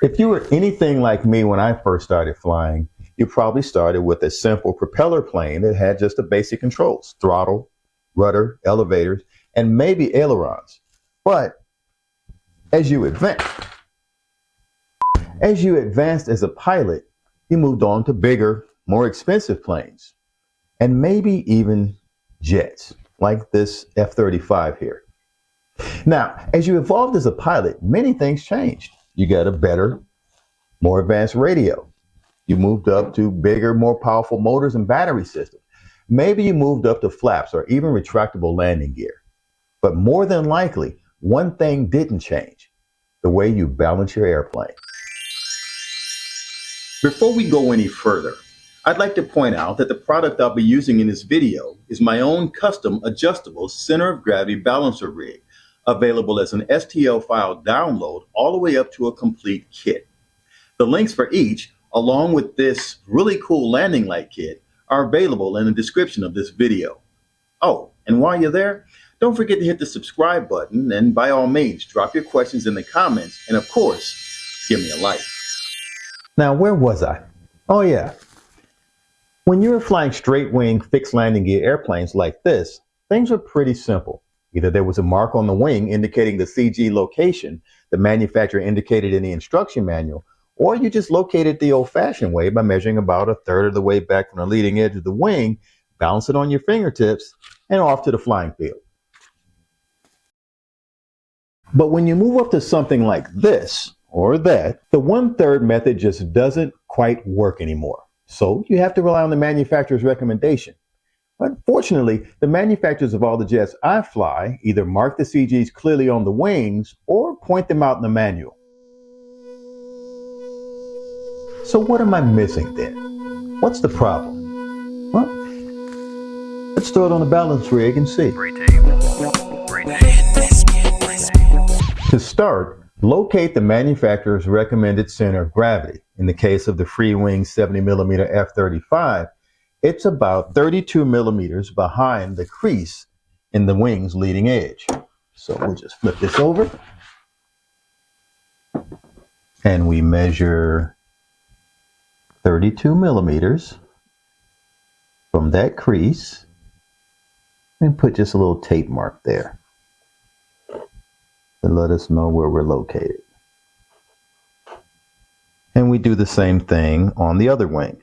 If you were anything like me when I first started flying, you probably started with a simple propeller plane that had just the basic controls: throttle, rudder, elevators, and maybe ailerons. But as you advanced as a pilot, you moved on to bigger, more expensive planes, and maybe even jets, like this F-35 here. Now, as you evolved as a pilot, many things changed. You got a better, more advanced radio. You moved up to bigger, more powerful motors and battery systems. Maybe you moved up to flaps or even retractable landing gear. But more than likely, one thing didn't change: the way you balance your airplane. Before we go any further, I'd like to point out that the product I'll be using in this video is my own custom adjustable center of gravity balancer rig, available as an STL file download all the way up to a complete kit. The links for each, along with this really cool landing light kit, are available in the description of this video. Oh, and while you're there, don't forget to hit the subscribe button, and by all means, drop your questions in the comments, and of course, give me a like. Now, where was I? Oh yeah. When you were flying straight wing fixed landing gear airplanes like this, things were pretty simple. Either there was a mark on the wing indicating the CG location the manufacturer indicated in the instruction manual, or you just located the old-fashioned way by measuring about a third of the way back from the leading edge of the wing, balance it on your fingertips, and off to the flying field. But when you move up to something like this or that, the 1/3 method just doesn't quite work anymore. So you have to rely on the manufacturer's recommendation. Unfortunately, the manufacturers of all the jets I fly either mark the CGs clearly on the wings or point them out in the manual. So what am I missing then? What's the problem? Well, let's throw it on the balance rig and see. To start, locate the manufacturer's recommended center of gravity. In the case of the free-wing 70mm F-35, it's about 32 millimeters behind the crease in the wing's leading edge. So we'll just flip this over, and we measure 32 millimeters from that crease, and put just a little tape mark there to let us know where we're located. And we do the same thing on the other wing.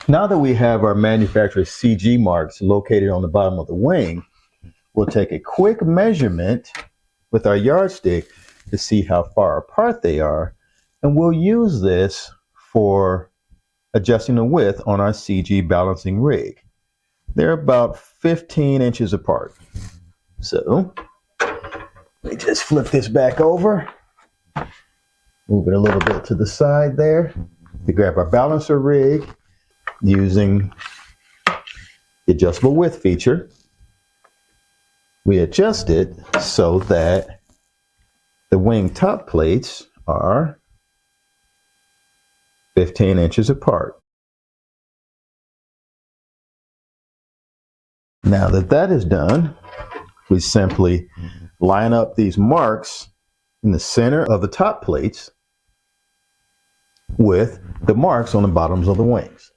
Now that we have our manufacturer's CG marks located on the bottom of the wing, we'll take a quick measurement with our yardstick to see how far apart they are, and we'll use this for adjusting the width on our CG balancing rig. They're about 15 inches apart. So let me just flip this back over, move it a little bit to the side there to grab our balancer rig using the adjustable width feature. We adjust it so that the wing top plates are 15 inches apart. Now that that is done, we simply line up these marks in the center of the top plates with the marks on the bottoms of the wings.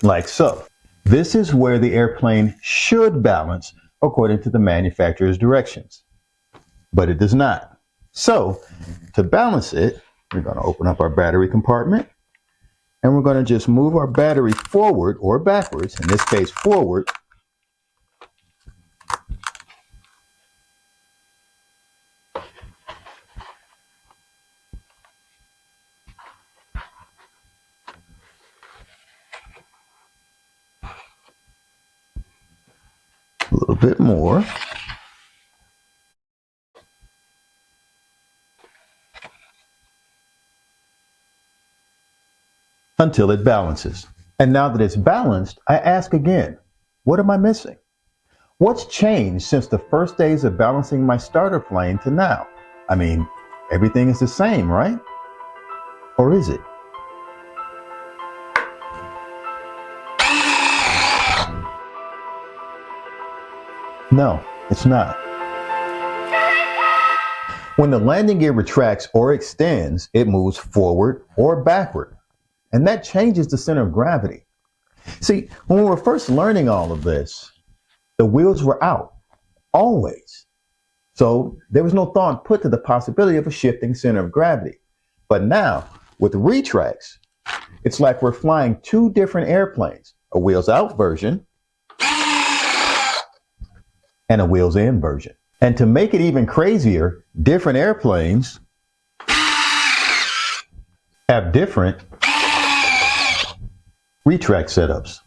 Like so. This is where the airplane should balance according to the manufacturer's directions, but it does not. So to balance it, we're going to open up our battery compartment, and we're going to just move our battery forward or backwards, in this case forward, a little bit more, until it balances. And now that it's balanced, I ask again, what am I missing? What's changed since the first days of balancing my starter plane to now? I mean, everything is the same, right? Or is it? No, it's not. When the landing gear retracts or extends, it moves forward or backward, and that changes the center of gravity. See, when we were first learning all of this, the wheels were out, always. So there was no thought put to the possibility of a shifting center of gravity. But now, with retracts, it's like we're flying two different airplanes, a wheels out version and a wheels in version. And to make it even crazier, different airplanes have different retract setups.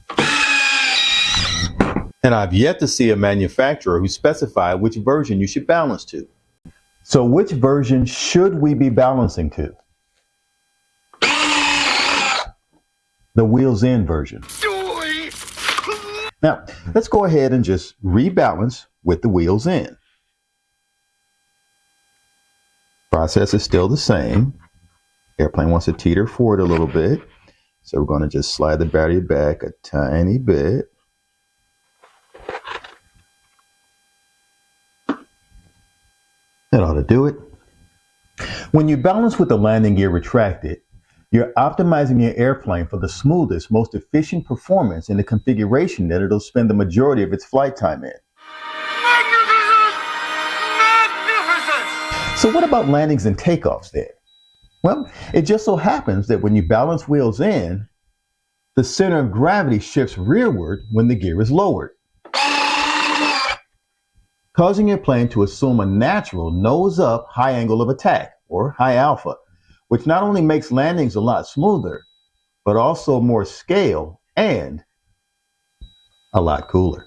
And I've yet to see a manufacturer who specified which version you should balance to. So which version should we be balancing to? The wheels in version. Now, let's go ahead and just rebalance with the wheels in. Process is still the same. Airplane wants to teeter forward a little bit. So we're going to just slide the battery back a tiny bit. That ought to do it. When you balance with the landing gear retracted, you're optimizing your airplane for the smoothest, most efficient performance in the configuration that it'll spend the majority of its flight time in. Magnificent! So what about landings and takeoffs then? Well, it just so happens that when you balance wheels in, the center of gravity shifts rearward when the gear is lowered, causing your plane to assume a natural nose-up high angle of attack, or high alpha, which not only makes landings a lot smoother, but also more scale and a lot cooler.